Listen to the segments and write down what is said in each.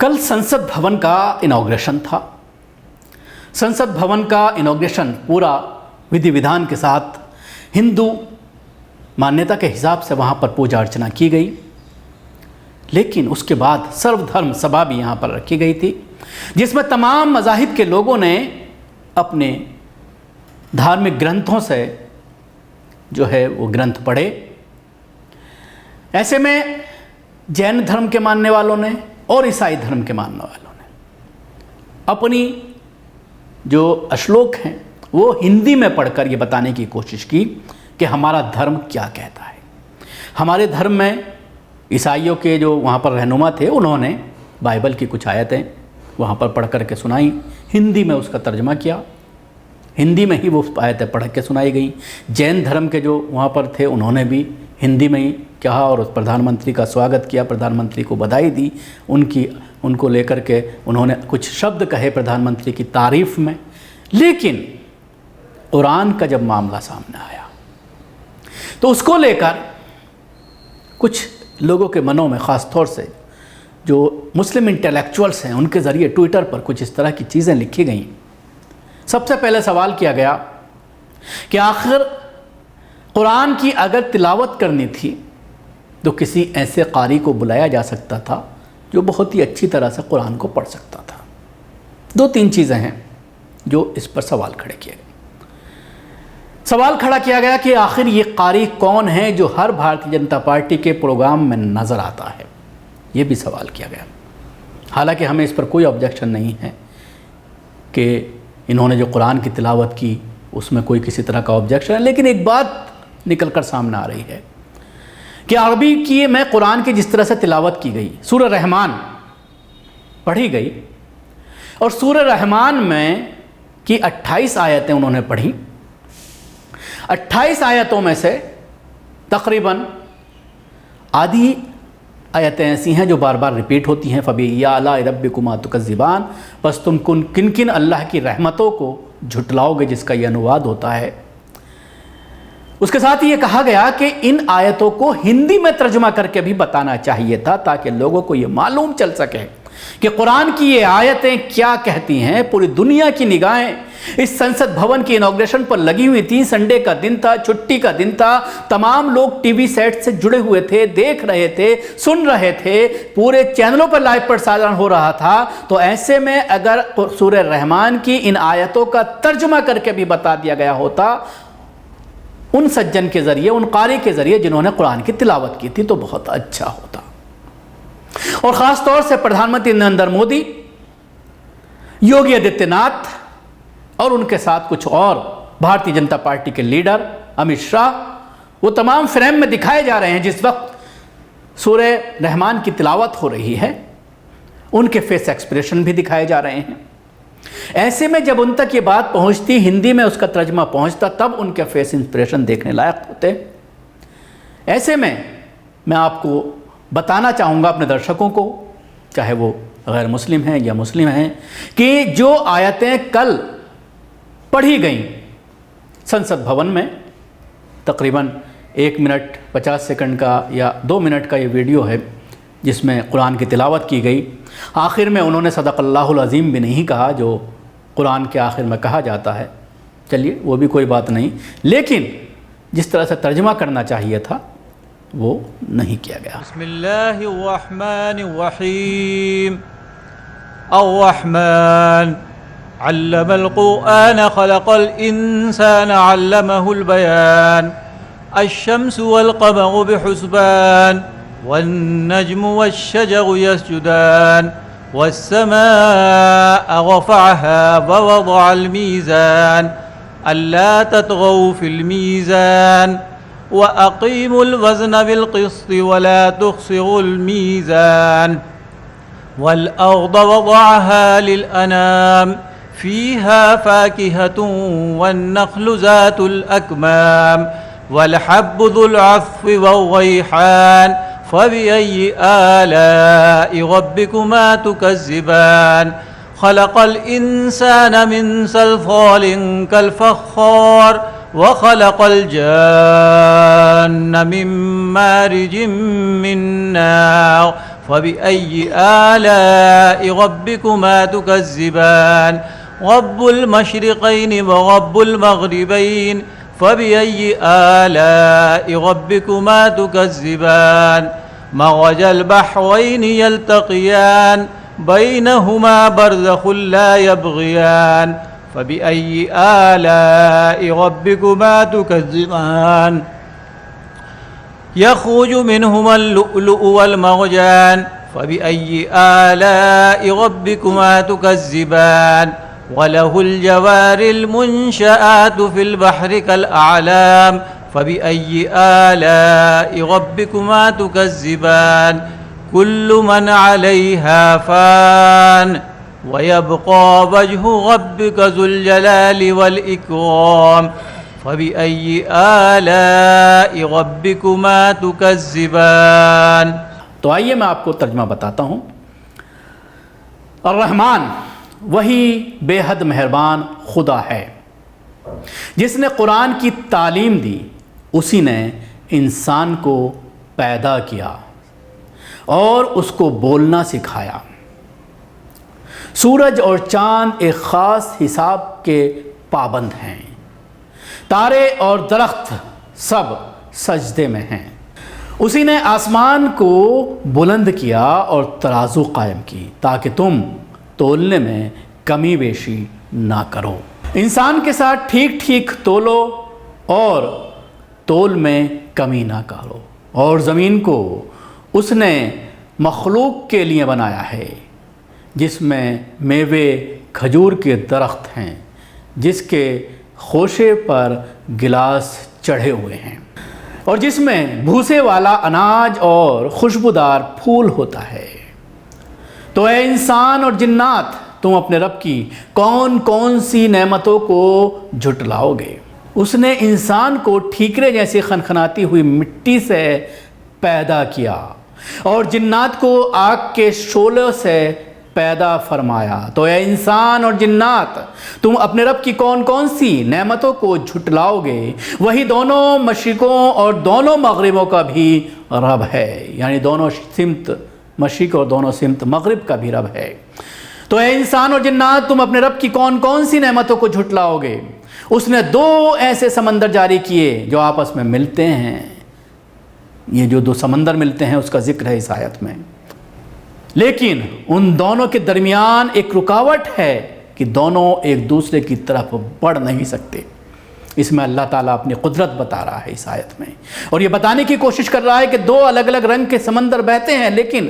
कल संसद भवन का इनॉग्रेशन था। संसद भवन का इनॉग्रेशन पूरा विधि विधान के साथ हिंदू मान्यता के हिसाब से वहाँ पर पूजा अर्चना की गई, लेकिन उसके बाद सर्वधर्म सभा भी यहाँ पर रखी गई थी, जिसमें तमाम मज़ाहिब के लोगों ने अपने धार्मिक ग्रंथों से जो है वो ग्रंथ पढ़े। ऐसे में जैन धर्म के मानने वालों ने और ईसाई धर्म के मानने वालों ने अपनी जो श्लोक हैं वो हिंदी में पढ़कर ये बताने की कोशिश की कि हमारा धर्म क्या कहता है। हमारे धर्म में ईसाइयों के जो वहाँ पर रहनुमा थे उन्होंने बाइबल की कुछ आयतें वहाँ पर पढ़ कर के सुनाई, हिंदी में उसका तर्जमा किया, हिंदी में ही वो आयतें पढ़ के सुनाई गई। जैन धर्म के जो वहाँ पर थे उन्होंने भी हिंदी में ही कहा और उस प्रधानमंत्री का स्वागत किया, प्रधानमंत्री को बधाई दी, उनको लेकर के उन्होंने कुछ शब्द कहे प्रधानमंत्री की तारीफ़ में। लेकिन कुरान का जब मामला सामने आया तो उसको लेकर कुछ लोगों के मनों में, ख़ास तौर से जो मुस्लिम इंटेलेक्चुअल्स हैं उनके ज़रिए ट्विटर पर कुछ इस तरह की चीज़ें लिखी गईं। सबसे पहले सवाल किया गया कि आखिर कुरान की अगर तिलावत करनी थी तो किसी ऐसे कारी को बुलाया जा सकता था जो बहुत ही अच्छी तरह से कुरान को पढ़ सकता था। दो तीन चीज़ें हैं जो इस पर सवाल खड़े किए गए। सवाल खड़ा किया गया कि आखिर ये कारी कौन है जो हर भारतीय जनता पार्टी के प्रोग्राम में नज़र आता है, ये भी सवाल किया गया। हालांकि हमें इस पर कोई ऑब्जेक्शन नहीं है कि इन्होंने जो कुरान की तिलावत की उसमें कोई किसी तरह का ऑब्जेक्शन है, लेकिन एक बात निकल कर सामने आ रही है कि अरबी की में कुरान की जिस तरह से तिलावत की गई, सूरह रहमान पढ़ी गई और सूरह रहमान में की 28 आयतें उन्होंने पढ़ी। 28 आयतों में से तकरीबन आधी आयतें ऐसी हैं जो बार बार रिपीट होती हैं, फ़बी आला रब्बिकुमा तुकज़्ज़िबान, बस तुम किन किन अल्लाह की रहमतों को झुटलाओगे, जिसका ये अनुवाद होता है। उसके साथ ही ये कहा गया कि इन आयतों को हिंदी में तर्जुमा करके भी बताना चाहिए था ताकि लोगों को ये मालूम चल सके कि कुरान की ये आयतें क्या कहती हैं। पूरी दुनिया की निगाहें इस संसद भवन की इनॉग्रेशन पर लगी हुई थी। संडे का दिन था, छुट्टी का दिन था, तमाम लोग टीवी सेट से जुड़े हुए थे, देख रहे थे, सुन रहे थे, पूरे चैनलों पर लाइव प्रसारण हो रहा था। तो ऐसे में अगर सूरह रहमान की इन आयतों का तर्जुमा करके भी बता दिया गया होता उन सज्जन के ज़रिए, उन कारी के ज़रिए जिन्होंने कुरान की तिलावत की थी, तो बहुत अच्छा होता। और ख़ास तौर से प्रधानमंत्री नरेंद्र मोदी, योगी आदित्यनाथ और उनके साथ कुछ और भारतीय जनता पार्टी के लीडर अमित शाह, वो तमाम फ्रेम में दिखाए जा रहे हैं जिस वक्त सूरह रहमान की तिलावत हो रही है। उनके फेस एक्सप्रेशन भी दिखाए जा रहे हैं। ऐसे में जब उन तक ये बात पहुंचती, हिंदी में उसका तर्जमा पहुंचता, तब उनके फेस इंस्पिरेशन देखने लायक होते। ऐसे में मैं आपको बताना चाहूँगा अपने दर्शकों को, चाहे वो गैर मुस्लिम हैं या मुस्लिम हैं, कि जो आयतें कल पढ़ी गईं संसद भवन में, तकरीबन 1 मिनट 50 सेकंड का या 2 मिनट का ये वीडियो है जिसमें कुरान की तिलावत की गई। आखिर में उन्होंने सदक़ल्लाहुल अज़ीम भी नहीं कहा जो कुरान के आखिर में कहा जाता है। चलिए वो भी कोई बात नहीं, लेकिन जिस तरह से तर्जुमा करना चाहिए था वो नहीं किया गया। बिस्मिल्लाहिर्रहमानिर्रहीम। अर्रहमान अल्लमल कुरआन खलक़ल इंसान अल्लमहुल बयान अश-शम्सु वल क़मरु बिहुस्बान वन्नज्मु वश्शजरु यस्जुदान वस्समाअ रफ़अहा ववضअल मीज़ान अल्ला ततग़ौ फ़िल मीज़ान वअक़ीमुल वज़न बिल-क़िस्ति वला तुख़सिरुल मीज़ान वल अर्ज़ वضعها लिल-अनाम फ़ीहा फ़ाकिहतुन वन्नख़्लु ज़ातुल अकमाम वल-हब्बु ज़ुल-अस्फ़ि वर-रैहान फ़बिअय्यि आलाइ रब्बिकुमा तुकज़्ज़िबान खलक़ल इंसान मिन सल्सालिन कल-फ़ख़्ख़ार वख़लक़ल जान्न मिन मारिजिन मिन नार فبأي آلاء ربكما تكذبان رب المشرقين ورب المغربين فبأي آلاء ربكما تكذبان مرج البحرين يلتقيان بينهما برزخ لا يبغيان فبأي آلاء ربكما تكذبان يخرج منهما اللؤلؤ والمرجان فبأي آلاء ربكما تكذبان وله الجوار المنشآت في البحر كالأعلام فبأي آلاء ربكما تكذبان كل من عليها فان ويبقى وجه ربك ذو الجلال والإكرام فبأي آلاء ربكما تكذبان. تو آئیے میں آپ کو ترجمہ بتاتا ہوں. الرحمن وہی بے حد مہربان خدا ہے جس نے قرآن کی تعلیم دی، اسی نے انسان کو پیدا کیا اور اس کو بولنا سکھایا. سورج اور چاند ایک خاص حساب کے پابند ہیں، تارے اور درخت سب سجدے میں ہیں. اسی نے آسمان کو بلند کیا اور ترازو قائم کی تاکہ تم تولنے میں کمی بیشی نہ کرو. انسان کے ساتھ ٹھیک ٹھیک تولو اور تول میں کمی نہ کرو. اور زمین کو اس نے مخلوق کے لیے بنایا ہے جس میں میوے کھجور کے درخت ہیں، جس کے خوشے پر گلاس چڑھے ہوئے ہیں، اور جس میں بھوسے والا اناج اور خوشبودار پھول ہوتا ہے. تو اے انسان اور جنات، تم اپنے رب کی کون کون سی نعمتوں کو جھٹلاؤ گے؟ اس نے انسان کو ٹھیکرے جیسی خنخناتی ہوئی مٹی سے پیدا کیا اور جنات کو آگ کے شعلوں سے پیدا فرمایا. تو اے انسان اور جنات، تم اپنے رب کی کون کون سی نعمتوں کو جھٹلاؤ گے؟ وہی دونوں مشرقوں اور دونوں مغربوں کا بھی رب ہے، یعنی دونوں سمت مشرق اور دونوں سمت مغرب کا بھی رب ہے. تو اے انسان اور جنات، تم اپنے رب کی کون کون سی نعمتوں کو جھٹلاؤ گے؟ اس نے دو ایسے سمندر جاری کیے جو آپس میں ملتے ہیں. یہ جو دو سمندر ملتے ہیں اس کا ذکر ہے اس آیت میں، لیکن ان دونوں کے درمیان ایک رکاوٹ ہے کہ دونوں ایک دوسرے کی طرف بڑھ نہیں سکتے. اس میں اللہ تعالیٰ اپنی قدرت بتا رہا ہے اس آیت میں، اور یہ بتانے کی کوشش کر رہا ہے کہ دو الگ الگ رنگ کے سمندر بہتے ہیں لیکن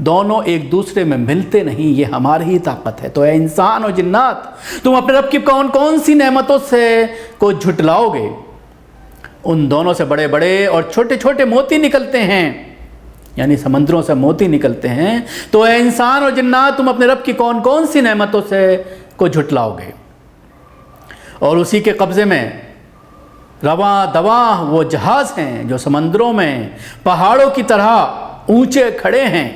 دونوں ایک دوسرے میں ملتے نہیں. یہ ہماری ہی طاقت ہے. تو اے انسان اور جنات، تم اپنے رب کی کون کون سی نعمتوں سے کو جھٹلاؤ گے؟ ان دونوں سے بڑے بڑے اور چھوٹے چھوٹے موتی نکلتے ہیں، یعنی سمندروں سے موتی نکلتے ہیں. تو اے انسان اور جنات، تم اپنے رب کی کون کون سی نعمتوں سے کو جھٹلاؤ گے؟ اور اسی کے قبضے میں رواں دواں وہ جہاز ہیں جو سمندروں میں پہاڑوں کی طرح اونچے کھڑے ہیں.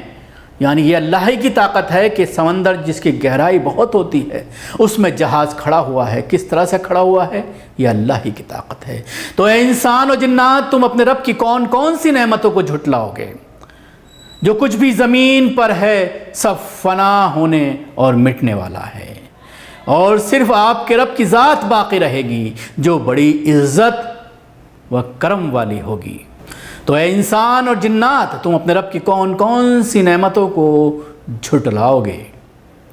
یعنی یہ اللہ ہی کی طاقت ہے کہ سمندر جس کی گہرائی بہت ہوتی ہے اس میں جہاز کھڑا ہوا ہے. کس طرح سے کھڑا ہوا ہے؟ یہ اللہ ہی کی طاقت ہے. تو اے انسان اور جنات، تم اپنے رب کی کون کون سی نعمتوں کو جھٹلاؤ گے؟ جو کچھ بھی زمین پر ہے سب فنا ہونے اور مٹنے والا ہے، اور صرف آپ کے رب کی ذات باقی رہے گی جو بڑی عزت و کرم والی ہوگی. تو اے انسان اور جنات، تم اپنے رب کی کون کون سی نعمتوں کو جھٹلاؤ گے؟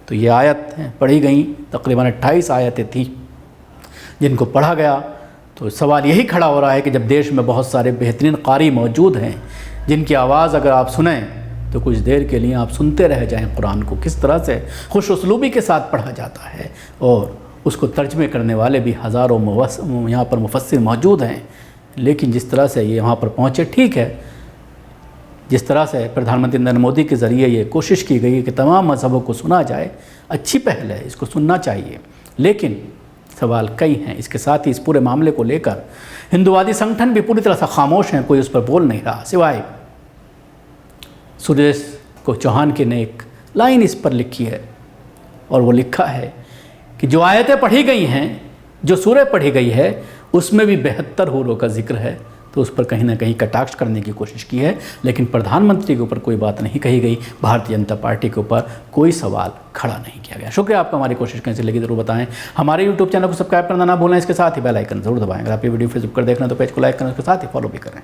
تو یہ آیت پڑھی گئیں، تقریباً 28 آیتیں تھیں جن کو پڑھا گیا. تو سوال یہی کھڑا ہو رہا ہے کہ جب دیش میں بہت سارے بہترین قاری موجود ہیں جن کی آواز اگر آپ سنیں تو کچھ دیر کے لیے آپ سنتے رہ جائیں قرآن کو، کس طرح سے خوش اسلوبی کے ساتھ پڑھا جاتا ہے، اور اس کو ترجمے کرنے والے بھی ہزاروں یہاں پر مفسر موجود ہیں. لیکن جس طرح سے یہ وہاں پر پہنچے، ٹھیک ہے، جس طرح سے پردھان منتری نریندر مودی کے ذریعے یہ کوشش کی گئی کہ تمام مذہبوں کو سنا جائے، اچھی پہل ہے، اس کو سننا چاہیے. لیکن سوال کئی ہیں. اس کے ساتھ ہی اس پورے معاملے کو لے کر ہندووادی سنگٹھن بھی پوری طرح سے خاموش ہیں، کوئی اس پر بول نہیں رہا، سوائے سریش کو چوہان کی نے ایک لائن اس پر لکھی ہے، اور وہ لکھا ہے کہ جو آیتیں پڑھی گئی ہیں، جو سورہ پڑھی گئی ہے، اس میں بھی 72 حوروں کا ذکر ہے، تو اس پر کہیں نہ کہیں کٹاکش کرنے کی کوشش کی ہے، لیکن پردھان منتری کے اوپر کوئی بات نہیں کہی گئی، بھارتیہ جنتا پارٹی کے اوپر کوئی سوال کھڑا نہیں کیا گیا۔ شکریہ آپ کا، ہماری کوشش کیسی لگی ضرور بتائیں۔ ہمارے یوٹیوب چینل کو سبسکرائب کرنا نہ بھولیں، اس کے ساتھ ہی بیل آئیکن ضرور دبائیں۔ اگر آپ یہ ویڈیو فیس بک پر دیکھ رہے ہیں تو پیج کو لائک کریں، اس کے ساتھ ہی فالو بھی کریں۔